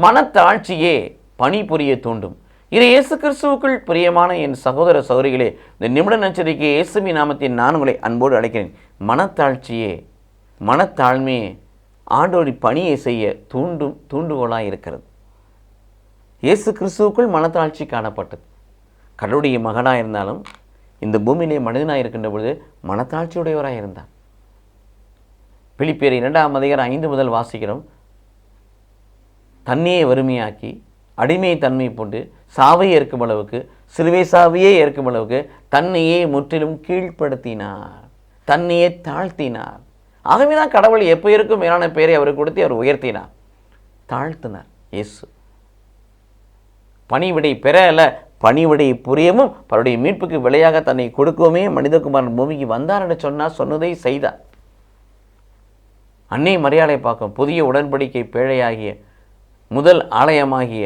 மனத்தாழ்ச்சியே பணிபுரிய தூண்டும். இது இயேசு கிறிஸ்துவுக்குள் பிரியமான என் சகோதர சகோதரிகளே, இந்த நிமிட நச்சரிக்கை இயேசுவின் நாமத்தில் நான் உங்களை அன்போடு அழைக்கிறேன். மனத்தாழ்ச்சியே, மனத்தாழ்மையே ஆண்டவரின் பணியை செய்ய தூண்டுகோலாக இருக்கிறது. இயேசு கிறிஸ்துவுக்குள் மனத்தாழ்ச்சி காணப்பட்டது. கடவுளுடைய மகனாக இருந்தாலும் இந்த பூமியிலே மனிதனாக இருக்கின்ற பொழுது மனத்தாழ்ச்சியுடையவராக இருந்தார். பிலிப்பியர் 2:5 முதல் வாசிக்கிறோம். தன்னையே வறுமையாக்கி அடிமை தன்மை போட்டு சாவை ஏற்கும் அளவுக்கு, சிலுவை சாவையே ஏற்கும் அளவுக்கு தன்னையே முற்றிலும் கீழ்ப்படுத்தினார், தன்னையே தாழ்த்தினார். ஆகவே தான் கடவுள் எப்போ இருக்கும் மேலான பெயரை அவருக்கு கொடுத்து அவர் உயர்த்தினார், தாழ்த்தினார். இயேசு பணிவிடை பெற அல்ல, பணிவிடை புரியவும் அவருடைய மீட்புக்கு விலையாக தன்னை கொடுக்கவுமே மனிதகுமாரன் பூமிக்கு வந்தார் என்று சொன்னதை செய்தார். அன்னை மரியாதை பார்க்கும் புதிய உடன்படிக்கை பேழையாகிய முதல் ஆலயமாகிய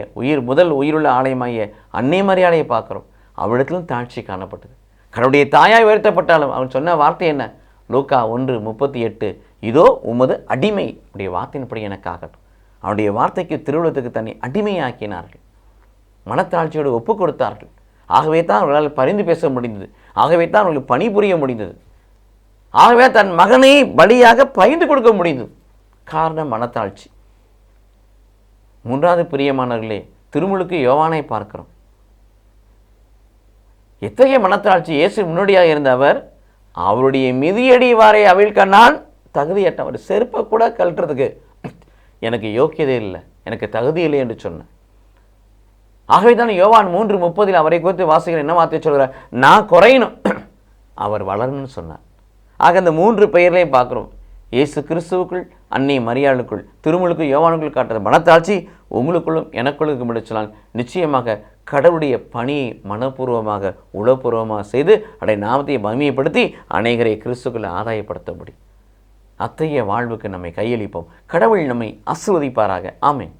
முதல் உயிருள்ள ஆலயமாகிய அன்னை மரியாதையை பார்க்குறோம். அவளிடத்திலும் தாழ்ச்சி காணப்பட்டது. கடவுளுடைய தாயாய் உயர்த்தப்பட்டாலும் அவன் சொன்ன வார்த்தை என்ன? லூக்கா 1:38, இதோ உமது அடிமை உடைய வார்த்தையின்படி எனக்காகட்டும். அவருடைய வார்த்தைக்கு திருவுளத்துக்கு தன்னை அடிமையாக்கினார்கள். மனத்தாழ்ச்சியோடு ஒப்பு கொடுத்தார்கள். ஆகவே தான் அவர்களால் பரிந்து பேச முடிந்தது. ஆகவே தான் அவர்களுக்கு பணிபுரிய முடிந்தது. ஆகவே தன் மகனை பலியாக பகிர்ந்து கொடுக்க முடிந்தது. காரணம் மனத்தாழ்ச்சி. 3வது பிரியமானவர்களே, திருமுழுக்கு யோவானை பார்க்கிறோம். எத்தகைய மனத்தாழ்ச்சி! இயேசு முன்னோடியாக இருந்த அவர் அவருடைய மிதியடி வாரை அவிழ்க்க நான் தகுதியற்றவர். செருப்பை கூட கழட்டுறதுக்கு எனக்கு யோக்கியதே இல்லை, எனக்கு தகுதி இல்லை என்று சொன்னார். ஆகவே தான் யோவான் 3:30 அவரை குறித்து வாசிக்கிற என்ன வார்த்தை சொல்கிறார்? நான் குறையணும், அவர் வளரணும்னு சொன்னார். ஆக இந்த 3 பெயர்களையும் பார்க்குறோம். இயேசு கிறிஸ்துவுக்குள், அன்னை மரியாளுக்குள், திருமுழுக்கு யோவானுக்குள் காட்டுற மனத்தாழ்ச்சி உங்களுக்குள்ளும் எனக்குள்ளுக்கும் முடிச்சலாம். நிச்சயமாக கடவுளுடைய பணியை மனப்பூர்வமாக உளப்பூர்வமாக செய்து அவருடைய நாமத்தை மகிமைப்படுத்தி அநேகரை கிறிஸ்துக்குள்ள ஆதாயப்படுத்த முடியும். அத்தகைய வாழ்வுக்கு நம்மை கையளிப்போம். கடவுள் நம்மை ஆசீர்வதிப்பாராக. ஆமென்.